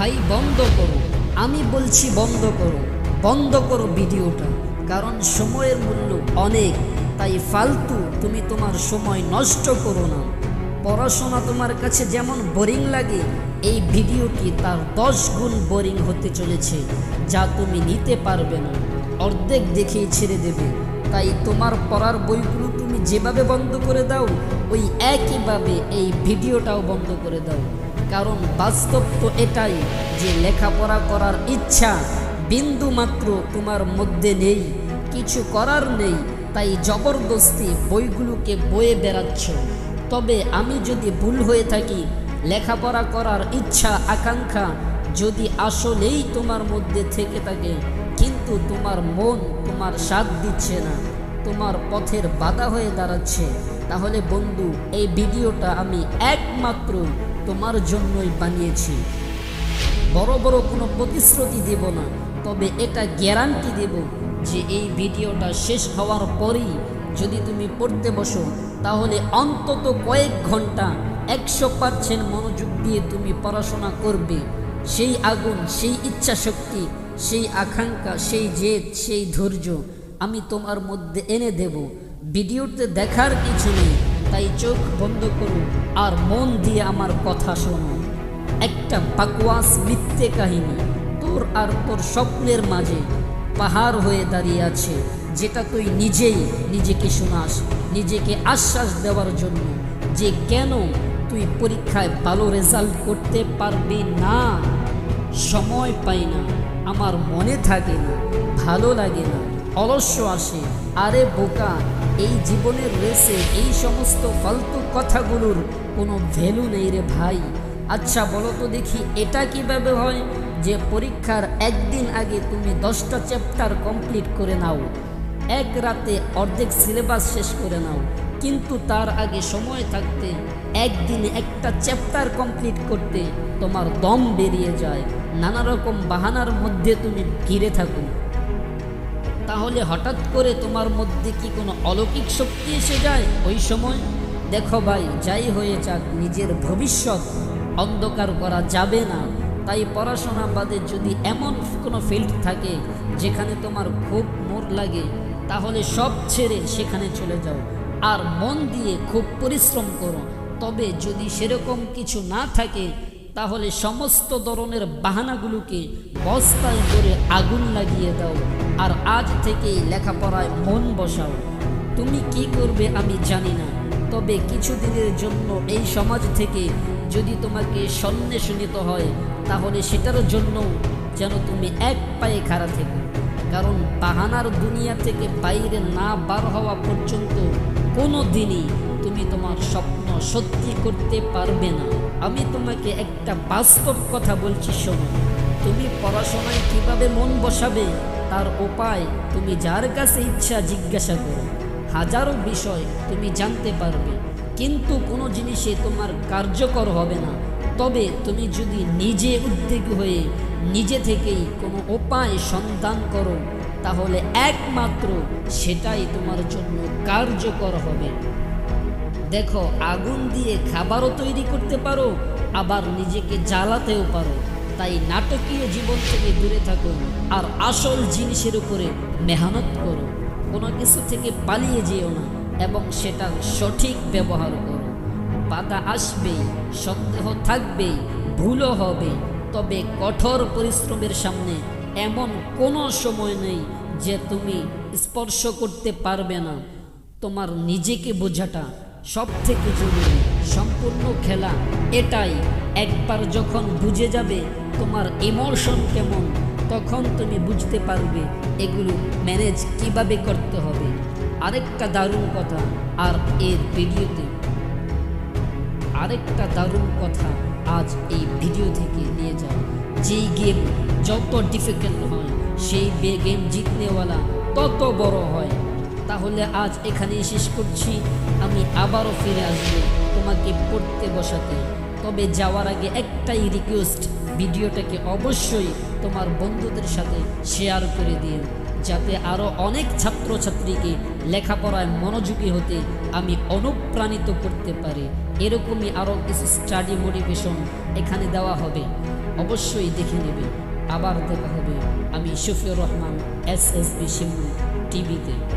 ভাই বন্ধ করো, আমি বলছি বন্ধ করো, বন্ধ করো ভিডিওটা। কারণ সময়ের মূল্য অনেক, তাই ফালতু তুমি তোমার সময় নষ্ট করো না। পড়াশোনা তোমার কাছে যেমন বোরিং লাগে, এই ভিডিওটি তার 10 গুণ বোরিং হতে চলেছে, যা তুমি নিতে পারবে না, অর্ধেক দেখেই ছেড়ে দেবে। তাই তোমার পড়ার বইগুলো তুমি যেভাবে বন্ধ করে দাও, ওই একইভাবে এই ভিডিওটাও বন্ধ করে দাও। কারণ বাস্তব তো এটাই যে লেখাপড়া করার ইচ্ছা বিন্দু মাত্র তোমার মধ্যে নেই, কিছু করার নেই, তাই জবরদস্তি বইগুলোকে বয়ে বেড়াচ্ছ। তবে আমি যদি ভুল হয়ে থাকি, লেখাপড়া করার ইচ্ছা আকাঙ্ক্ষা যদি আসলেই তোমার মধ্যে থেকে থাকে, কিন্তু তোমার মন তোমার সাথ দিচ্ছে না, তোমার পথের বাধা হয়ে দাঁড়াচ্ছে, তাহলে বন্ধু এই ভিডিওটা আমি একমাত্র তোমার জন্যই বানিয়েছি। বড় বড় কোনো প্রতিশ্রুতি দেব না, তবে এটা গ্যারান্টি দেব যে এই ভিডিওটা শেষ হওয়ার পরেই যদি তুমি পড়তে বসো, তাহলে অন্তত কয়েক ঘন্টা 100% মনোযোগ দিয়ে তুমি পড়াশোনা করবে। সেই আগুন, সেই ইচ্ছা শক্তি, সেই আকাঙ্ক্ষা, সেই জেদ, সেই ধৈর্য আমি তোমার মধ্যে এনে দেব। ভিডিওতে দেখার কিছু নেই, তাই চোখ বন্ধ করো আর মন দিয়ে আমার কথা শোনো। একটা বাকওয়াস মিথ্যে কাহিনী তোর আর তোর স্বপ্নের মাঝে পাহাড় হয়ে দাঁড়িয়ে আছে, যেটা তুই নিজেই নিজেকে শোনাস, নিজেকে আশ্বাস দেওয়ার জন্য যে কেন তুই পরীক্ষায় ভালো রেজাল্ট করতে পারবি না। সময় পাই না, আমার মনে থাকে না, ভালো লাগে না, অলস্য আসে। আরে বোকা, এই জীবনের রেসে এই সমস্ত ফালতু কথাগুলোর কোনো ভ্যালু নেই রে ভাই। আচ্ছা বলো তো দেখি, এটা কিভাবে হয় যে পরীক্ষার একদিন আগে তুমি 10টা চ্যাপ্টার কমপ্লিট করে নাও, এক রাতে অর্ধেক সিলেবাস শেষ করে নাও, কিন্তু তার আগে সময় থাকতে একদিনে একটা চ্যাপ্টার কমপ্লিট করতে তোমার দম বেরিয়ে যায়, নানা রকম বাহানার মধ্যে তুমি ঘিরে থাকো। তাহলে হঠাৎ করে তোমার মধ্যে কি কোনো অলৌকিক শক্তি এসে যায় ওই সময়? দেখো ভাই, যাই হয়ে যাক, নিজের ভবিষ্যৎ অন্ধকার করা যাবে না। তাই পড়াশোনা বাদে যদি এমন কোনো ফিল্ড থাকে যেখানে তোমার খুব মন লাগে, তাহলে সব ছেড়ে সেখানে চলে যাও আর মন দিয়ে খুব পরিশ্রম করো। তবে যদি সেরকম কিছু না থাকে, তাহলে সমস্ত ধরনের বাহানাগুলোকে বস্তায় করে আগুন লাগিয়ে দাও আর আজ থেকেই লেখাপড়ায় মন বসাও। তুমি কি করবে আমি জানি না, তবে কিছুদিনের জন্য এই সমাজ থেকে যদি তোমাকে সন্ন্যাস নিতে হয়, তাহলে সেটার জন্য যেন তুমি এক পায়ে খাড়া থেকো। কারণ বাহানার দুনিয়া থেকে বাইরে না বার হওয়া পর্যন্ত কোনো দিনই তুমি তোমার স্বপ্ন সত্যি করতে পারবে না। আমি তোমাকে একটা বাস্তব কথা বলছি, শোনো। তুমি পড়াশোনায় কিভাবে মন বসাবে তার উপায় তুমি যার কাছে ইচ্ছা জিজ্ঞাসা করো। হাজারো বিষয় তুমি জানতে পারবে, কিন্তু কোনো জিনিসে তোমার কার্যকর হবে না। তবে তুমি যদি নিজে উদ্যোগী হয়ে নিজে থেকেই কোনো উপায় সন্ধান করো, তাহলে একমাত্র সেটাই তোমার জন্য কার্যকর হবে। দেখো, আগুন দিয়ে খাবারও তৈরি করতে পারো, আবার নিজেকে জ্বালাতেও পারো। তাই নাটকীয় জীবন থেকে দূরে থাকো আর আসল জিনিসের উপরে মেহনত করো। কোনো কিছু থেকে পালিয়ে যেও না এবং সেটা সঠিক ব্যবহার করো। বাধা আসবেই, সন্দেহ থাকবেই, ভুলও হবে, তবে কঠোর পরিশ্রমের সামনে এমন কোনো সময় নেই যে তুমি স্পর্শ করতে পারবে না। তোমার নিজেকে বোঝাটা সব থেকে জরুরি। সম্পূর্ণ খেলা এটাই, একবার যখন বুঝে যাবে তোমার ইমোশন কেমন, তখন তুমি বুঝতে পারবে এগুলো ম্যানেজ কিভাবে করতে হবে। আরেকটা দারুণ কথা, আর এর ভিডিওতে আরেকটা দারুণ কথা আজ এই ভিডিও থেকে নিয়ে যাও। যেই গেম যত ডিফিকাল্ট হয়, সেই গেম জিতনেওয়ালা তত বড় হয়। তাহলে আজ এখানেই শেষ করছি। আমি আবারও ফিরে আসবো তোমাকে পড়তে বসাতে। তবে যাওয়ার আগে একটাই রিকোয়েস্ট, ভিডিওটাকে অবশ্যই তোমার বন্ধুদের সাথে শেয়ার করে দিন, যাতে আরও অনেক ছাত্রছাত্রীকে লেখাপড়ায় মনোযোগী হতে আমি অনুপ্রাণিত করতে পারি। এরকমই আরও কিছু স্টাডি মোটিভেশন এখানে দেওয়া হবে। অবশ্যই দেখে নেবেন। আবার দেখা হবে। আমি শফিউর রহমান, SSB শিমুল টিভিতে।